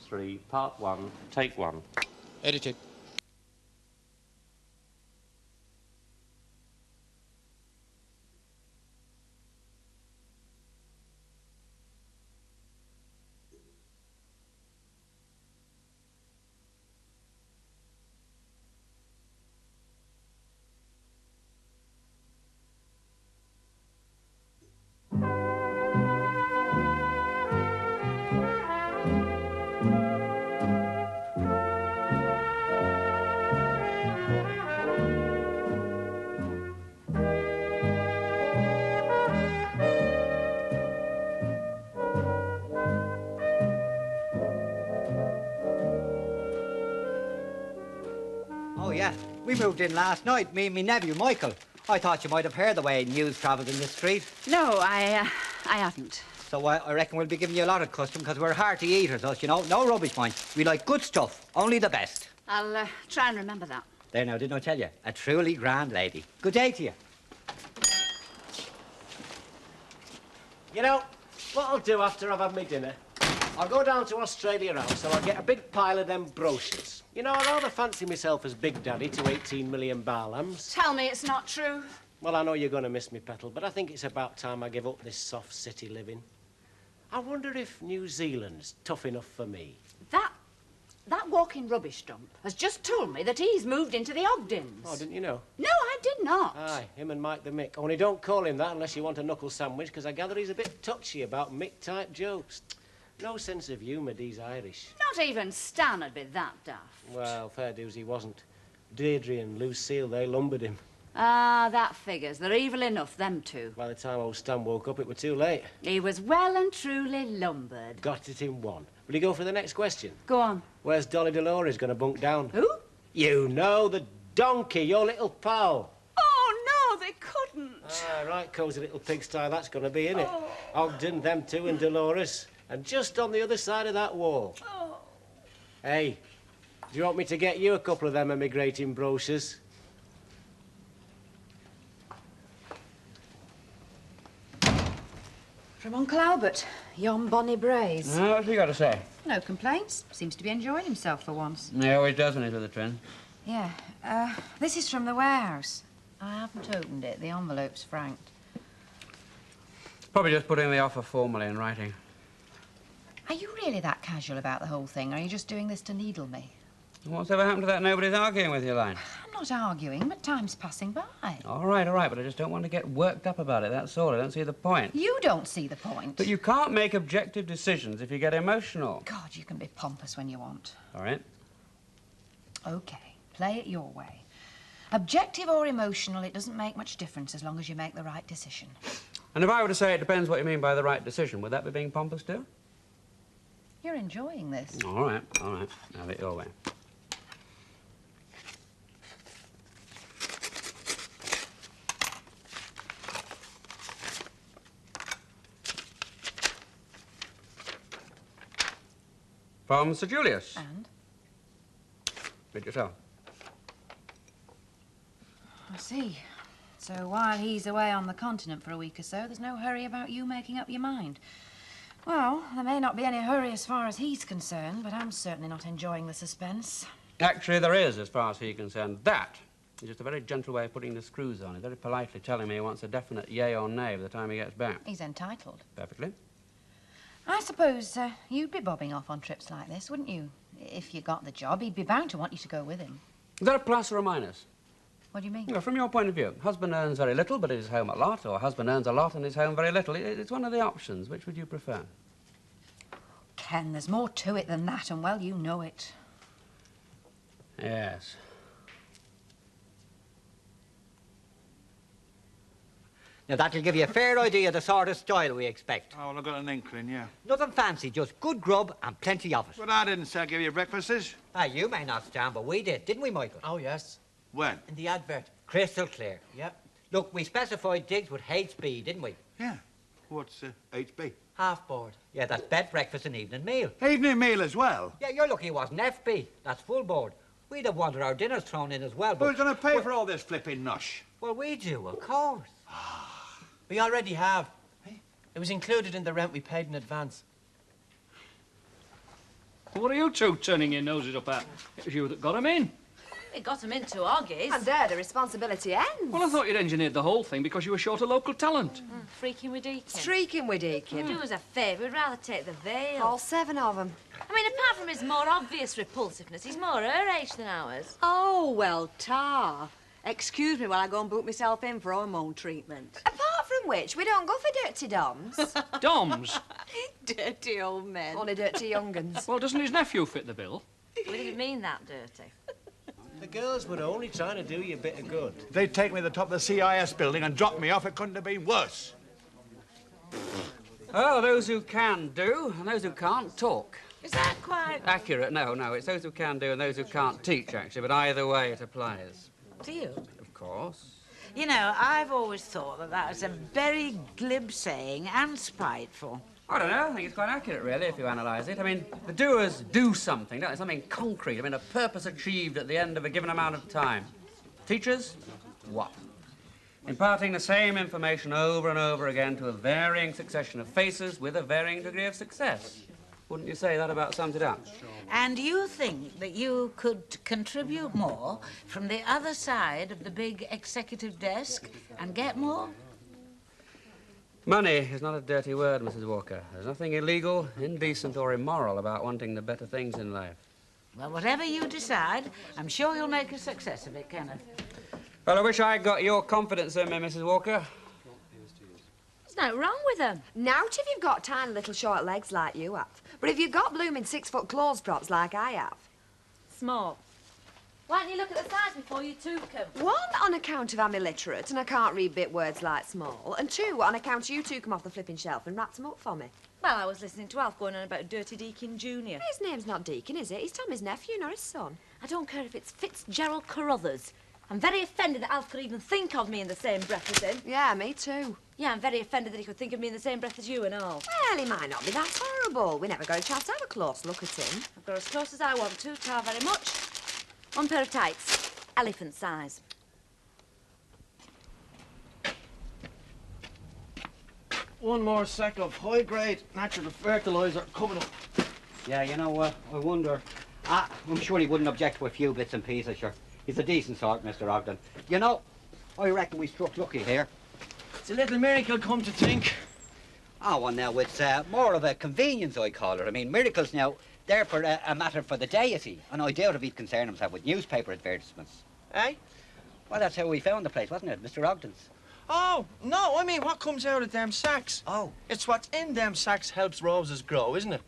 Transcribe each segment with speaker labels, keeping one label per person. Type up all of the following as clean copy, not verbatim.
Speaker 1: 3, Part 1, Take 1.
Speaker 2: Edited.
Speaker 3: Oh, yeah. We moved in last night, me and me nephew, Michael. I thought you might have heard the way news travelled in this street.
Speaker 4: No, I haven't.
Speaker 3: So I reckon we'll be giving you a lot of custom, because we're hearty eaters, us, you know. No rubbish, mind. We like good stuff, only the best.
Speaker 4: I'll try and remember that.
Speaker 3: There now, didn't I tell you? A truly grand lady. Good day to you.
Speaker 5: You know, what I'll do after I've had my dinner, I'll go down to Australia House and I'll get a big pile of them brochures. You know, I rather fancy myself as Big Daddy to 18 million bar lambs.
Speaker 4: Tell me it's not true.
Speaker 5: Well, I know you're going to miss me, Petal, but I think it's about time I give up this soft city living. I wonder if New Zealand's tough enough for me.
Speaker 4: That walking rubbish dump has just told me that he's moved into the Ogdens.
Speaker 5: Oh, didn't you know?
Speaker 4: No, I did not.
Speaker 5: Aye, him and Mike the Mick. Only don't call him that unless you want a knuckle sandwich, because I gather he's a bit touchy about Mick-type jokes. No sense of humour, these Irish.
Speaker 4: Not even Stan would be that daft.
Speaker 5: Well, fair dues he wasn't. Deirdre and Lucille, they lumbered him.
Speaker 4: Ah, that figures. They're evil enough, them two.
Speaker 5: By the time old Stan woke up, it was too late.
Speaker 4: He was well and truly lumbered.
Speaker 5: Got it in one. Will you go for the next question?
Speaker 4: Go on.
Speaker 5: Where's Dolly Dolores going to bunk down?
Speaker 4: Who?
Speaker 5: You know, the donkey, your little pal.
Speaker 4: Oh, no, they couldn't.
Speaker 5: Ah, right, cosy little pigsty that's going to be, innit? Ogden, them two, and Dolores. And just on the other side of that wall.
Speaker 4: Oh.
Speaker 5: Hey, do you want me to get you a couple of them emigrating brochures?
Speaker 6: From Uncle Albert, yon bonny braes.
Speaker 2: Oh, what's he got to say?
Speaker 6: No complaints. Seems to be enjoying himself for once.
Speaker 2: He always does when he's with the twins.
Speaker 6: Yeah. This is from the warehouse. I haven't opened it. The envelope's franked.
Speaker 2: Probably just putting the offer formally in writing.
Speaker 6: Are you really that casual about the whole thing, or are you just doing this to needle me?
Speaker 2: What's ever happened to that nobody's arguing with you line?
Speaker 6: I'm not arguing, but time's passing by.
Speaker 2: All right, but I just don't want to get worked up about it, that's all. I don't see the point.
Speaker 6: You don't see the point.
Speaker 2: But you can't make objective decisions if you get emotional.
Speaker 6: God, you can be pompous when you want.
Speaker 2: All right.
Speaker 6: OK, play it your way. Objective or emotional, it doesn't make much difference as long as you make the right decision.
Speaker 2: And if I were to say it depends what you mean by the right decision, would that be being pompous too?
Speaker 6: You're enjoying this.
Speaker 2: All right. Have it your way. From Sir Julius.
Speaker 6: And?
Speaker 2: Read yourself.
Speaker 6: I see. So while he's away on the continent for a week or so, there's no hurry about you making up your mind. Well, there may not be any hurry as far as he's concerned, but I'm certainly not enjoying the suspense.
Speaker 2: Actually, there is, as far as he's concerned. That is just a very gentle way of putting the screws on. He's very politely telling me he wants a definite yay or nay by the time he gets back.
Speaker 6: He's entitled.
Speaker 2: Perfectly.
Speaker 6: I suppose you'd be bobbing off on trips like this, wouldn't you? If you got the job, he'd be bound to want you to go with him.
Speaker 2: Is that a plus or a minus?
Speaker 6: What do you mean?
Speaker 2: Well, from your point of view, husband earns very little but is home a lot, or husband earns a lot and is home very little. It's one of the options. Which would you prefer?
Speaker 6: Ken, there's more to it than that, and well, you know it.
Speaker 2: Yes.
Speaker 3: Now, that'll give you a fair idea of the sort of style we expect.
Speaker 7: Oh, well, I've got an inkling, yeah.
Speaker 3: Nothing fancy, just good grub and plenty of it.
Speaker 7: But I didn't say I'd give you breakfasts.
Speaker 3: Ah, you may not stand, but we did, didn't we, Michael?
Speaker 8: Oh, yes.
Speaker 7: When?
Speaker 8: In the advert.
Speaker 3: Crystal clear.
Speaker 8: Yep.
Speaker 3: Look, we specified digs with HB, didn't we?
Speaker 7: Yeah. What's HB?
Speaker 8: Half board.
Speaker 3: Yeah, that's bed, breakfast and evening meal.
Speaker 7: Evening meal as well?
Speaker 3: Yeah, you're lucky it wasn't FB. That's full board. We'd have wanted our dinners thrown in as well, but...
Speaker 7: Who's going to pay for all this flipping nosh?
Speaker 3: Well, we do, of course.
Speaker 8: We already have. It was included in the rent we paid in advance.
Speaker 9: What are you two turning your noses up at? It was you that got 'em in.
Speaker 4: It got him into Hoggies.
Speaker 10: And there the responsibility ends.
Speaker 9: Well, I thought you'd engineered the whole thing because you were short of local talent.
Speaker 4: Freaking with Deacon.
Speaker 10: Streaking with Deacon.
Speaker 4: Do us a favour, we'd rather take the veil.
Speaker 10: All 7 of them.
Speaker 4: I mean, apart from his more obvious repulsiveness, he's more her age than ours.
Speaker 10: Oh, well, tar. Excuse me while I go and boot myself in for hormone treatment. Apart from which, we don't go for dirty doms.
Speaker 9: Doms?
Speaker 10: Dirty old men. Only dirty young uns.
Speaker 9: Well, doesn't his nephew fit the bill?
Speaker 4: We didn't mean that dirty.
Speaker 5: The girls were only trying to do you a bit of good.
Speaker 7: If they'd taken me to the top of the CIS building and dropped me off, it couldn't have been worse.
Speaker 2: Oh, those who can do, and those who can't talk.
Speaker 4: Is that quite...
Speaker 2: Accurate? No, it's those who can do and those who can't teach, actually, but either way it applies.
Speaker 11: To you?
Speaker 2: Of course.
Speaker 11: You know, I've always thought that that was a very glib saying and spiteful.
Speaker 2: I don't know. I think it's quite accurate, really, if you analyse it. I mean, the doers do something, don't they? Something concrete. I mean, a purpose achieved at the end of a given amount of time. Teachers, what? Imparting the same information over and over again to a varying succession of faces with a varying degree of success. Wouldn't you say that about sums it up?
Speaker 11: And you think that you could contribute more from the other side of the big executive desk and get more?
Speaker 2: Money is not a dirty word, Mrs. Walker. There's nothing illegal, indecent, or immoral about wanting the better things in life.
Speaker 11: Well, whatever you decide, I'm sure you'll make a success of it, Kenneth.
Speaker 2: Well, I wish I'd got your confidence in me, Mrs. Walker.
Speaker 4: There's no wrong with them.
Speaker 10: Nowt if you've got tiny little short legs like you have. But if you've got blooming 6-foot clothes props like I have.
Speaker 4: Small. Why don't you look at the size before you took them?
Speaker 10: 1, on account of I'm illiterate and I can't read bit words like small. And 2, on account you two come off the flipping shelf and wrapped them up for me.
Speaker 4: Well, I was listening to Alf going on about Dirty Deacon Jr.
Speaker 10: His name's not Deacon, is it? He's Tommy's nephew, not his son.
Speaker 4: I don't care if it's Fitzgerald Carruthers. I'm very offended that Alf could even think of me in the same breath as him.
Speaker 10: Yeah, me too.
Speaker 4: Yeah, I'm very offended that he could think of me in the same breath as you and all.
Speaker 10: Well, he might not be that horrible. We never got a chance to have a close look at him.
Speaker 4: I've got as close as I want to, tar very much. 1 pair of tights, elephant size.
Speaker 8: One more sack of high-grade natural fertilizer coming up.
Speaker 3: Yeah, you know, I wonder. I'm sure he wouldn't object to a few bits and pieces, sure. He's a decent sort, Mr. Ogden. You know, I reckon we struck lucky here.
Speaker 8: It's a little miracle, come to think.
Speaker 3: Oh, well, now, it's more of a convenience, I call it. I mean, miracles now, they're for a matter for the deity. And I doubt if he'd concern himself with newspaper advertisements.
Speaker 8: Eh?
Speaker 3: Well, that's how we found the place, wasn't it, Mr. Ogden's?
Speaker 8: Oh, no, I mean, what comes out of them sacks?
Speaker 3: Oh.
Speaker 8: It's what's in them sacks helps roses grow, isn't it?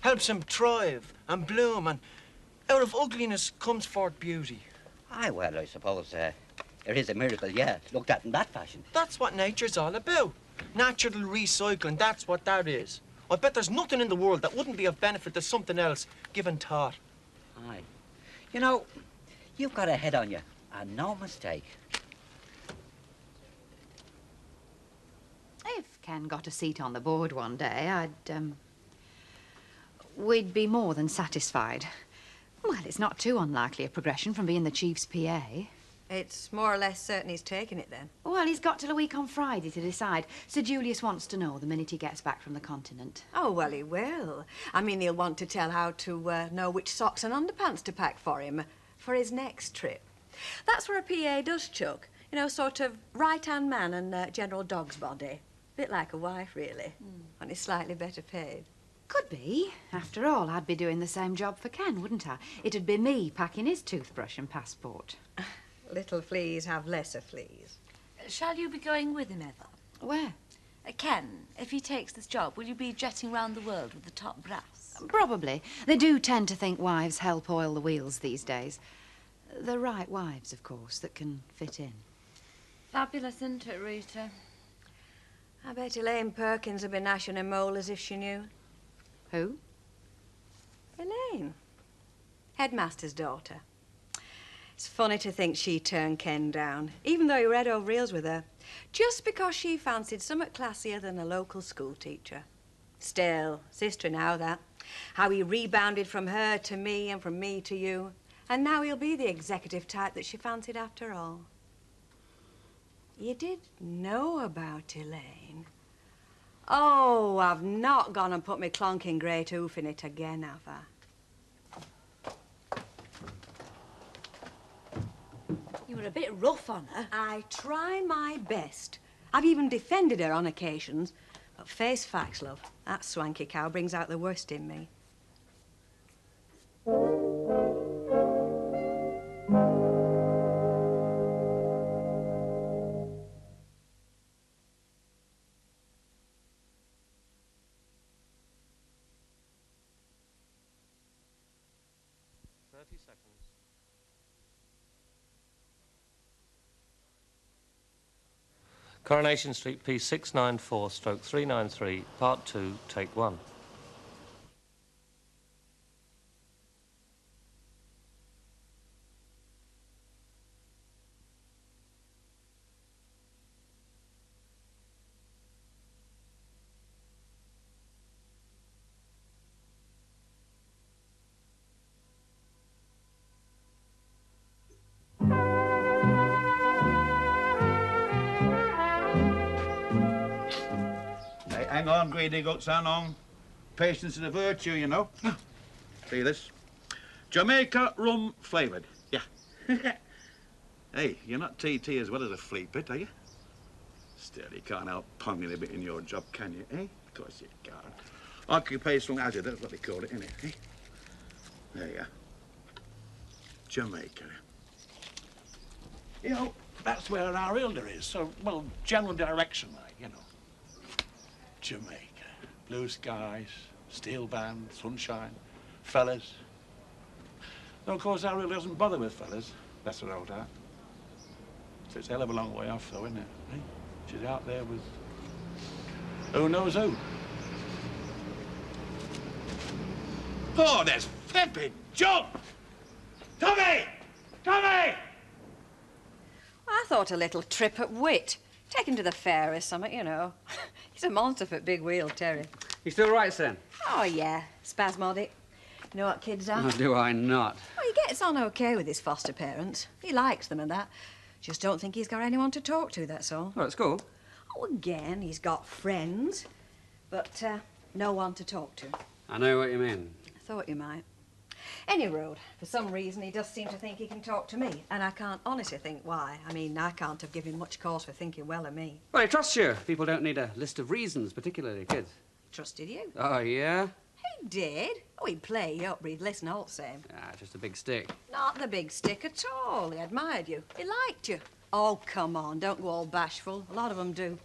Speaker 8: Helps them thrive and bloom, and out of ugliness comes forth beauty.
Speaker 3: Aye, well, I suppose it is a miracle, yeah, looked at in that fashion.
Speaker 8: That's what nature's all about. Natural recycling, that's what that is. I bet there's nothing in the world that wouldn't be of benefit to something else, given thought.
Speaker 3: Aye. You know, you've got a head on you, and no mistake.
Speaker 6: If Ken got a seat on the board one day, we'd be more than satisfied. Well, it's not too unlikely a progression from being the chief's PA.
Speaker 10: It's more or less certain he's taking it, then.
Speaker 6: Well, he's got till a week on Friday to decide. Sir Julius wants to know the minute he gets back from the continent.
Speaker 10: Oh, well, he will. I mean, he'll want to tell how to know which socks and underpants to pack for him for his next trip. That's where a PA does chuck. You know, sort of right-hand man and general dog's body. Bit like a wife, really. Only slightly better paid.
Speaker 6: Could be. After all, I'd be doing the same job for Ken, wouldn't I? It'd be me packing his toothbrush and passport.
Speaker 10: Little fleas have lesser fleas.
Speaker 4: Shall you be going with him ever?
Speaker 6: Where?
Speaker 4: Ken, if he takes this job, will you be jetting round the world with the top brass?
Speaker 6: Probably. They do tend to think wives help oil the wheels these days. The right wives, of course, that can fit in.
Speaker 4: Fabulous, isn't it, Rita?
Speaker 10: I bet Elaine Perkins would be gnashing her molars if she knew.
Speaker 6: Who?
Speaker 10: Elaine. Headmaster's daughter. It's funny to think she turned Ken down, even though he read over reels with her, just because she fancied somewhat classier than a local school teacher. Still, sister now, that. How he rebounded from her to me and from me to you. And now he'll be the executive type that she fancied after all. You did know about Elaine. Oh, I've not gone and put my clonking great hoof in it again, have I?
Speaker 4: You were a bit rough on her.
Speaker 10: I try my best. I've even defended her on occasions. But face facts, love. That swanky cow brings out the worst in me.
Speaker 1: Coronation Street, P694/393, Part 2, Take 1.
Speaker 7: Hang on, greedy goats, hang on. Patience is a virtue, you know. See this? Jamaica rum flavoured. Yeah. Hey, you're not TT as well as a flea pit, are you? Still, you can't help ponging a bit in your job, can you, eh? Of course you can't. Occupational hazard, that's what they call it, innit? Eh? There you are. Jamaica.
Speaker 12: You know, that's where our elder is. So, well, general direction, like, you know. Jamaica. Blue skies, steel band, sunshine, fellas. Though, of course, our elder doesn't bother with fellas. That's her old heart. So it's a hell of a long way off, though, isn't it? Eh? She's out there with who knows who.
Speaker 7: Oh, there's flipping jump! Tommy! Tommy!
Speaker 10: I thought a little trip at wit. Take him to the fair or something, you know. He's a monster for big wheel, Terry.
Speaker 2: You still right, Sen?
Speaker 10: Oh, yeah. Spasmodic. You know what kids are?
Speaker 2: Oh, do I not?
Speaker 10: Well, he gets on OK with his foster parents. He likes them and that. Just don't think he's got anyone to talk to, that's all.
Speaker 2: Well, at school?
Speaker 10: Oh, again, he's got friends, but no one to talk to.
Speaker 2: I know what you mean.
Speaker 10: I thought you might. Any road, for some reason, he does seem to think he can talk to me, and I can't honestly think why. I mean, I can't have given him much cause for thinking well of me.
Speaker 2: Well, he trusts you. People don't need a list of reasons, particularly kids.
Speaker 10: Trusted you.
Speaker 2: Oh, yeah?
Speaker 10: He did. Oh, he'd play you up, but he'd listen all the same.
Speaker 2: Ah, just a big stick.
Speaker 10: Not the big stick at all. He admired you. He liked you. Oh, come on, don't go all bashful. A lot of them do.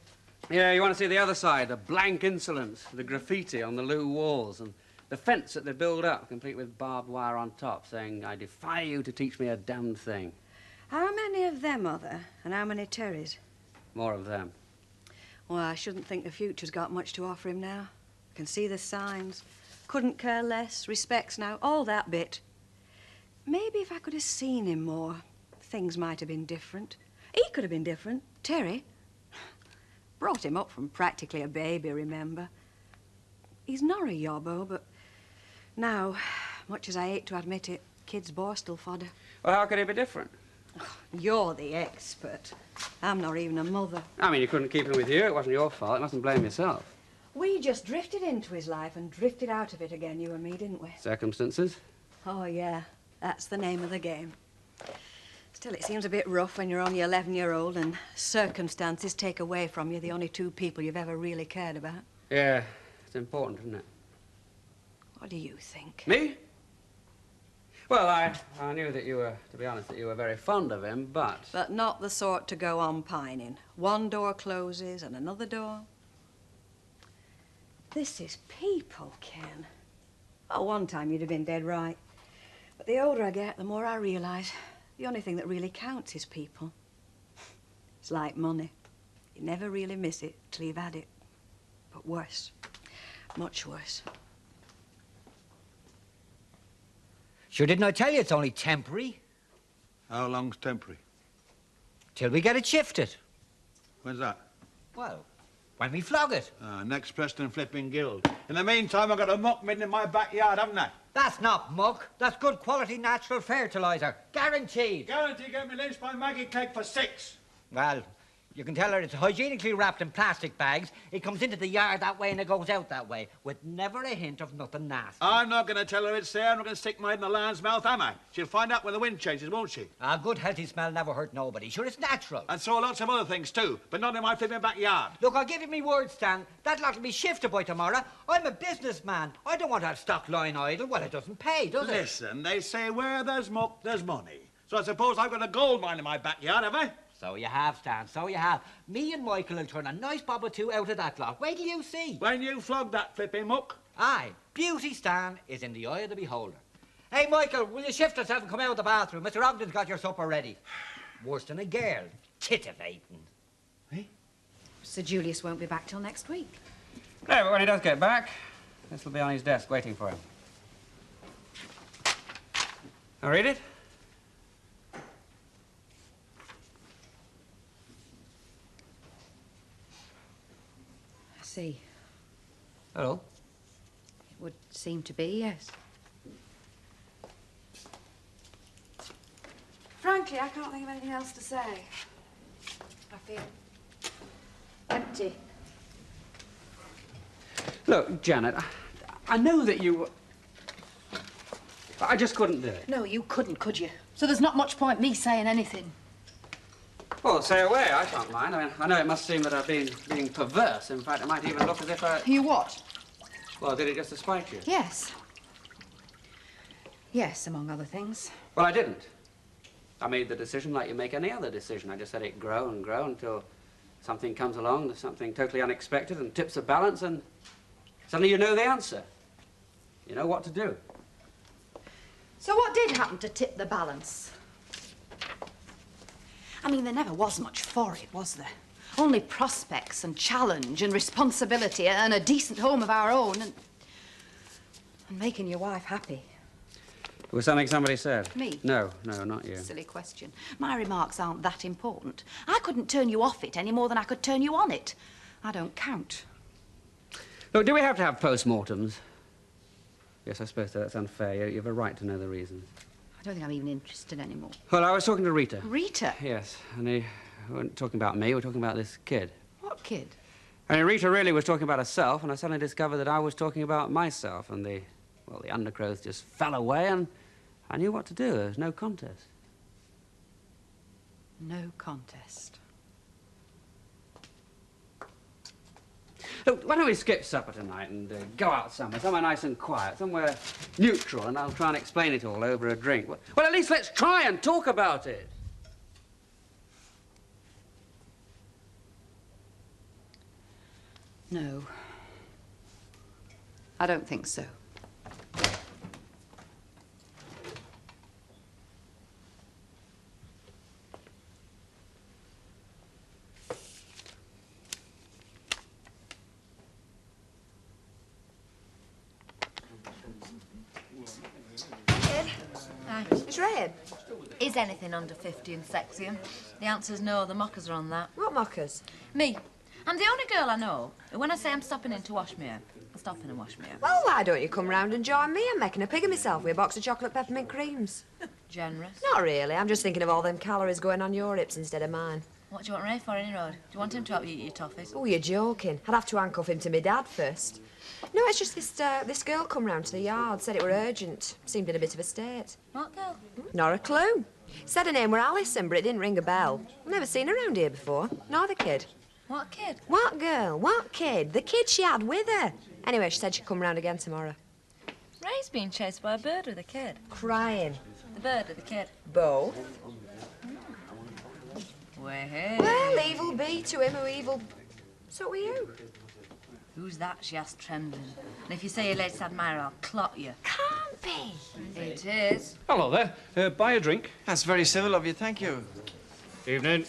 Speaker 2: Yeah, you want to see the other side, the blank insolence, the graffiti on the loo walls, and the fence that they build up, complete with barbed wire on top, saying, I defy you to teach me a damned thing.
Speaker 10: How many of them are there, and how many Terrys?
Speaker 2: More of them.
Speaker 10: Well, I shouldn't think the future's got much to offer him now. I can see the signs. Couldn't care less, respects now, all that bit. Maybe if I could have seen him more, things might have been different. He could have been different. Terry. Brought him up from practically a baby, remember? He's not a yobbo, but now, much as I hate to admit it, kid's borstal fodder.
Speaker 2: Well, how could he be different?
Speaker 10: Oh, you're the expert. I'm not even a mother.
Speaker 2: I mean, you couldn't keep him with you. It wasn't your fault. You mustn't blame yourself.
Speaker 10: We just drifted into his life and drifted out of it again, you and me, didn't we?
Speaker 2: Circumstances?
Speaker 10: Oh, yeah. That's the name of the game. Still, it seems a bit rough when you're only 11-year-old and circumstances take away from you the only two people you've ever really cared about.
Speaker 2: Yeah, it's important, isn't it?
Speaker 10: What do you think?
Speaker 2: Me? Well, I knew that you were, to be honest, that you were very fond of him, but...
Speaker 10: But not the sort to go on pining. One door closes and another door. This is people, Ken. Oh, one time you'd have been dead right. But the older I get, the more I realise the only thing that really counts is people. It's like money. You never really miss it till you've had it. But worse. Much worse.
Speaker 3: Sure, didn't I tell you it's only temporary?
Speaker 7: How long's temporary?
Speaker 3: Till we get it shifted.
Speaker 7: When's that?
Speaker 3: Well, when we flog it.
Speaker 7: Next Preston Flipping Guild. In the meantime, I've got a muck midden in my backyard, haven't I?
Speaker 3: That's not muck. That's good quality natural fertiliser. Guaranteed.
Speaker 7: Guarantee get me lynched by Maggie Cake for 6.
Speaker 3: Well, You can tell her it's hygienically wrapped in plastic bags. It comes into the yard that way and it goes out that way, with never a hint of nothing nasty.
Speaker 7: I'm not going to tell her it's there. I'm not going to stick my head in the lion's mouth, am I? She'll find out when the wind changes, won't she?
Speaker 3: A good healthy smell never hurt nobody. Sure, it's natural.
Speaker 7: And so are lots of other things, too, but not in my flipping backyard.
Speaker 3: Look, I'll give you me word, Stan. That lot will be shifted by tomorrow. I'm a businessman. I don't want to have stock lying idle. Well, it doesn't pay, does it?
Speaker 7: Listen, they say where there's muck, there's money. So I suppose I've got a gold mine in my backyard, have I?
Speaker 3: So you have, Stan, so you have. Me and Michael will turn a nice bob or two out of that lot. Wait till you see.
Speaker 7: When you flog that flipping muck.
Speaker 3: Aye, beauty, Stan, is in the eye of the beholder. Hey, Michael, will you shift yourself and come out of the bathroom? Mr. Ogden's got your supper ready. Worse than a girl. Titivating.
Speaker 2: Hey?
Speaker 6: Sir Julius won't be back till next week.
Speaker 2: No, but when he does get back, this will be on his desk waiting for him. Now read it.
Speaker 6: See.
Speaker 2: Hello.
Speaker 6: It would seem to be, yes.
Speaker 4: Frankly, I can't think of anything else to say. I feel empty.
Speaker 2: Look, Janet, I know that you... I just couldn't do it.
Speaker 6: No, you couldn't, could you? So there's not much point me saying anything.
Speaker 2: Well, say away, I can't mind. I mean, I know it must seem that I've been being perverse. In fact, it might even look as if I...
Speaker 6: You what?
Speaker 2: Well, did it just to spite you?
Speaker 6: Yes. Yes, among other things.
Speaker 2: Well, I didn't. I made the decision like you make any other decision. I just let it grow and grow until something comes along, something totally unexpected, and tips the balance, and suddenly you know the answer. You know what to do.
Speaker 6: So what did happen to tip the balance? I mean, there never was much for it, was there? Only prospects and challenge and responsibility and a decent home of our own and making your wife happy.
Speaker 2: It was something somebody said.
Speaker 6: Me?
Speaker 2: No, not you.
Speaker 6: Silly question. My remarks aren't that important. I couldn't turn you off it any more than I could turn you on it. I don't count.
Speaker 2: Look, do we have to have postmortems? Yes, I suppose that's unfair. You have a right to know the reasons.
Speaker 6: I don't think I'm even interested anymore.
Speaker 2: Well, I was talking to Rita.
Speaker 6: Rita?
Speaker 2: Yes, and we weren't talking about me, we were talking about this kid.
Speaker 6: What kid?
Speaker 2: And Rita really was talking about herself, and I suddenly discovered that I was talking about myself, and the undergrowth just fell away, and I knew what to do. There was no contest.
Speaker 6: No contest.
Speaker 2: Look, why don't we skip supper tonight and go out somewhere nice and quiet, somewhere neutral, and I'll try and explain it all over a drink. Well, at least let's try and talk about it.
Speaker 6: No. I don't think so.
Speaker 10: It's red.
Speaker 13: Is anything under 50 and sexier? The answer's no, the mockers are on that.
Speaker 10: What mockers?
Speaker 13: Me. I'm the only girl I know who, when I say I'm stopping in to wash me hair, I'm stopping and wash me hair.
Speaker 10: Well, why don't you come round and join me? I'm making a pig of myself with a box of chocolate peppermint creams.
Speaker 13: Generous.
Speaker 10: Not really. I'm just thinking of all them calories going on your hips instead of mine.
Speaker 13: What do you want Ray for, any road? Do you want him to help you eat your toffees?
Speaker 10: Oh, you're joking. I'd have to handcuff him to my dad first. No, it's just this girl come round to the yard, said it were urgent. Seemed in a bit of a state.
Speaker 13: What girl?
Speaker 10: Not a clue. Said her name were Alison, but it didn't ring a bell. Never seen her around here before. Nor the kid.
Speaker 13: What kid?
Speaker 10: What girl? What kid? The kid she had with her. Anyway, she said she'd come round again tomorrow.
Speaker 13: Ray's being chased by a bird with a kid.
Speaker 10: Crying.
Speaker 13: The bird with the kid.
Speaker 10: Both.
Speaker 13: Well,
Speaker 10: evil be to him who evil... So are you.
Speaker 13: Who's that? She asked, trembling. And if you say your latest admirer, I'll clot you.
Speaker 10: Can't be.
Speaker 13: It is.
Speaker 9: Hello there. Buy a drink.
Speaker 8: That's very civil of you, thank you.
Speaker 9: Evening.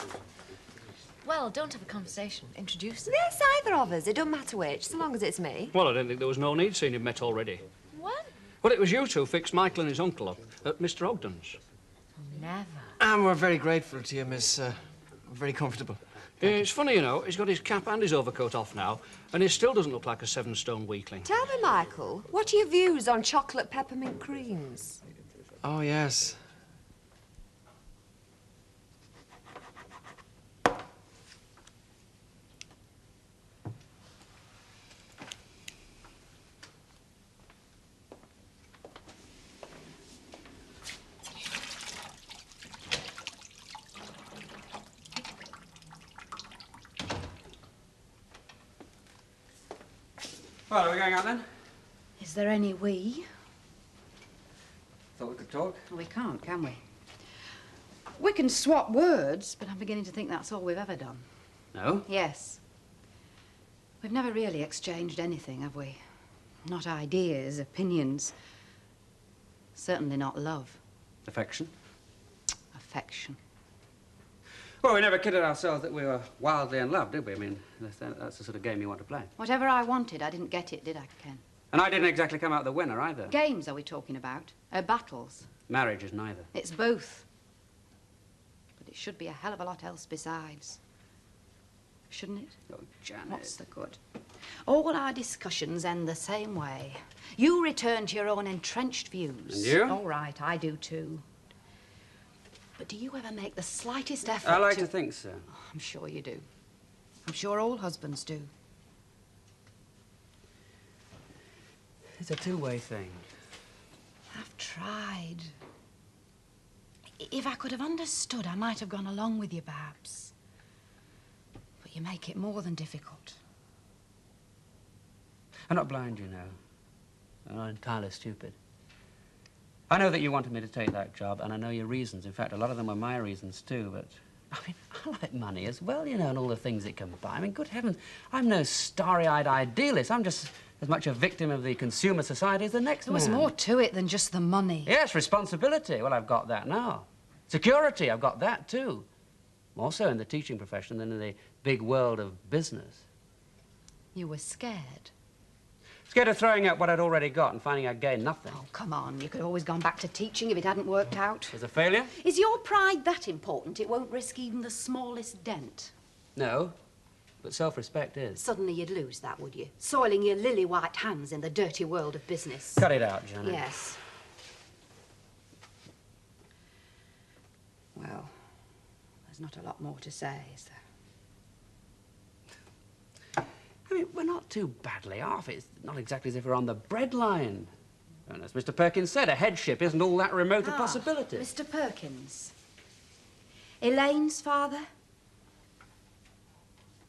Speaker 13: Well, don't have a conversation. Introduce them.
Speaker 10: Yes, either of us. It don't matter which, so long as it's me.
Speaker 9: Well, I didn't think there was no need, seeing you've met already.
Speaker 13: What?
Speaker 9: Well, it was you two fixed Michael and his uncle up at Mr. Ogden's.
Speaker 13: Never.
Speaker 8: And we're very grateful to you, miss. Very comfortable.
Speaker 9: It's funny, you know, he's got his cap and his overcoat off now, and he still doesn't look like a 7-stone weakling.
Speaker 10: Tell me, Michael, what are your views on chocolate peppermint creams?
Speaker 8: Oh, yes.
Speaker 2: Well, are we going out then?
Speaker 6: Is there any we?
Speaker 2: Thought we could talk.
Speaker 6: Well, we can't, can we? We can swap words, but I'm beginning to think that's all we've ever done.
Speaker 2: No?
Speaker 6: Yes. We've never really exchanged anything, have we? Not ideas, opinions. Certainly not love.
Speaker 2: Affection?
Speaker 6: Affection.
Speaker 2: Well, we never kidded ourselves that we were wildly in love, did we? I mean, that's the sort of game you want to play.
Speaker 6: Whatever I wanted, I didn't get it, did I, Ken?
Speaker 2: And I didn't exactly come out the winner, either.
Speaker 6: Games are we talking about? Battles?
Speaker 2: Marriage is neither.
Speaker 6: It's both. But it should be a hell of a lot else besides. Shouldn't it?
Speaker 2: Oh, Janet.
Speaker 6: What's the good? All our discussions end the same way. You return to your own entrenched views.
Speaker 2: And you?
Speaker 6: All right, I do too. But do you ever make the slightest effort
Speaker 2: I like to think so.
Speaker 6: Oh, I'm sure you do. I'm sure all husbands do.
Speaker 2: It's a two-way thing.
Speaker 6: I've tried. If I could have understood, I might have gone along with you, perhaps. But you make it more than difficult.
Speaker 2: I'm not blind, you know. I'm not entirely stupid. I know that you wanted me to take that job, and I know your reasons. In fact, a lot of them were my reasons, too, but... I mean, I like money as well, you know, and all the things it can buy. I mean, good heavens, I'm no starry-eyed idealist. I'm just as much a victim of the consumer society as the next man.
Speaker 6: There was more to it than just the money.
Speaker 2: Yes, responsibility. Well, I've got that now. Security, I've got that, too. More so in the teaching profession than in the big world of business.
Speaker 6: You were scared.
Speaker 2: Scared of throwing out what I'd already got and finding I'd gained nothing.
Speaker 6: Oh, come on. You could have always gone back to teaching if it hadn't worked out.
Speaker 2: Was a failure?
Speaker 6: Is your pride that important it won't risk even the smallest dent?
Speaker 2: No, but self-respect is.
Speaker 6: Suddenly you'd lose that, would you? Soiling your lily-white hands in the dirty world of business.
Speaker 2: Cut it out, Janet.
Speaker 6: Yes. Well, there's not a lot more to say, is there?
Speaker 2: I mean, we're not too badly off. It's not exactly as if we're on the breadline. And as Mr. Perkins said, a headship isn't all that remote a possibility.
Speaker 6: Mr. Perkins. Elaine's father?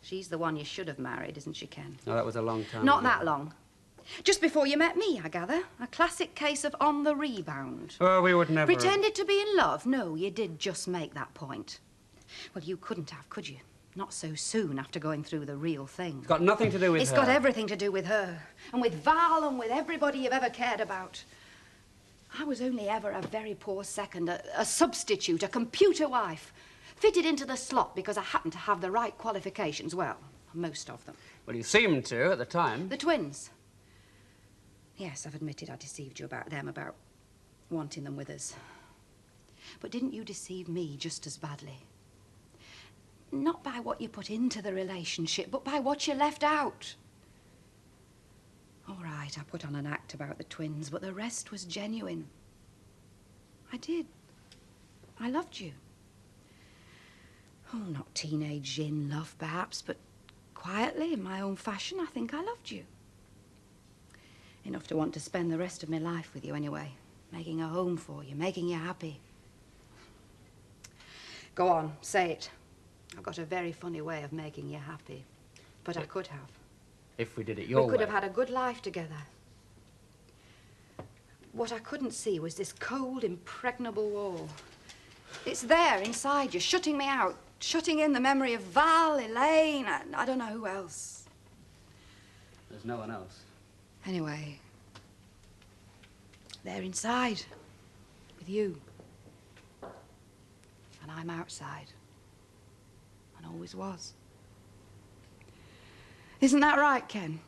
Speaker 6: She's the one you should have married, isn't she, Ken?
Speaker 2: No, that was a long time
Speaker 6: Not
Speaker 2: ago.
Speaker 6: that long. Just before you met me, I gather. A classic case of on the rebound.
Speaker 2: Oh, we would never...
Speaker 6: Pretended to be in love? No, you did just make that point. Well, you couldn't have, could you? Not so soon after going through the real thing.
Speaker 2: It's got nothing to do with her.
Speaker 6: It's got everything to do with her. And with Val and with everybody you've ever cared about. I was only ever a very poor second, a substitute, a computer wife. Fitted into the slot because I happened to have the right qualifications. Well, most of them.
Speaker 2: Well, you seemed to at the time.
Speaker 6: The twins. Yes, I've admitted I deceived you about them, about wanting them with us. But didn't you deceive me just as badly? Not by what you put into the relationship, but by what you left out. All right, I put on an act about the twins, but the rest was genuine. I did. I loved you. Oh, not teenage in love, perhaps, but quietly, in my own fashion, I think I loved you. Enough to want to spend the rest of my life with you anyway, making a home for you, making you happy. Go on, say it. I've got a very funny way of making you happy, but I could have.
Speaker 2: If we did it your way.
Speaker 6: We could have had a good life together. What I couldn't see was this cold, impregnable wall. It's there inside you, shutting me out, shutting in the memory of Val, Elaine, and I don't know who else.
Speaker 2: There's no one else.
Speaker 6: Anyway, they're inside with you. And I'm outside. And always was. Isn't that right, Ken?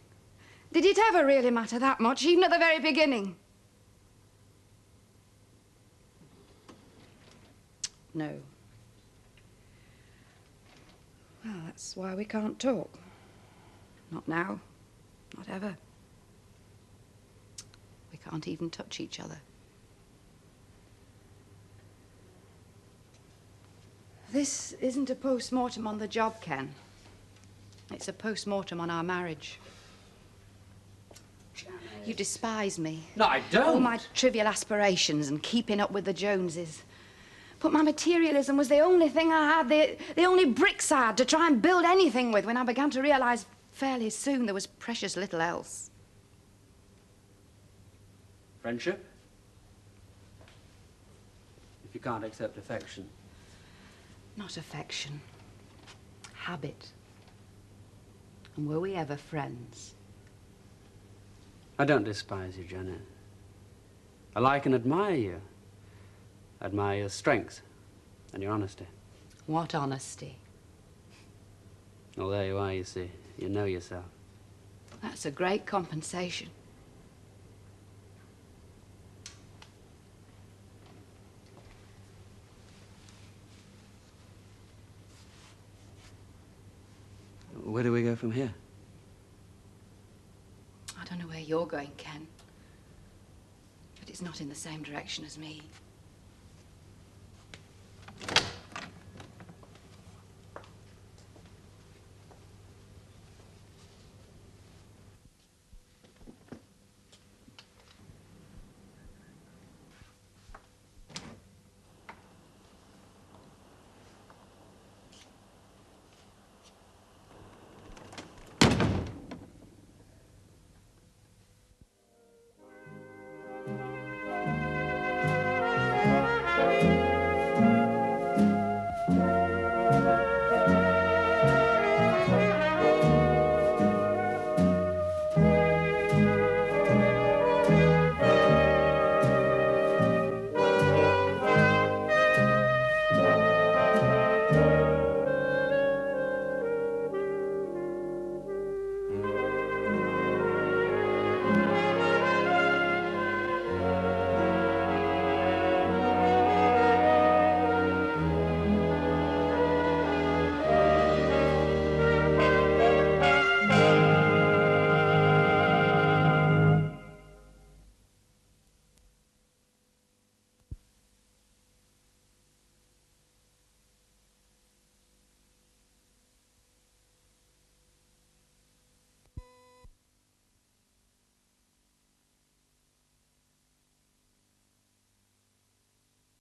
Speaker 6: Did it ever really matter that much, even at the very beginning? No. Well, that's why we can't talk. Not now. Not ever. We can't even touch each other. This isn't a post-mortem on the job, Ken. It's a post-mortem on our marriage.
Speaker 2: Janet.
Speaker 6: You despise me.
Speaker 2: No, I don't.
Speaker 6: All my trivial aspirations and keeping up with the Joneses. But my materialism was the only thing I had, the only bricks I had to try and build anything with when I began to realize fairly soon there was precious little else.
Speaker 2: Friendship? If you can't accept affection.
Speaker 4: Not affection. Habit. And were we ever friends?
Speaker 2: I don't despise you, Janet. I like and admire you. I admire your strength and your honesty.
Speaker 4: What honesty?
Speaker 2: Well, there you are, you see. You know yourself.
Speaker 4: That's a great compensation.
Speaker 2: Where do we go from here?
Speaker 4: I don't know where you're going, Ken. But it's not in the same direction as me.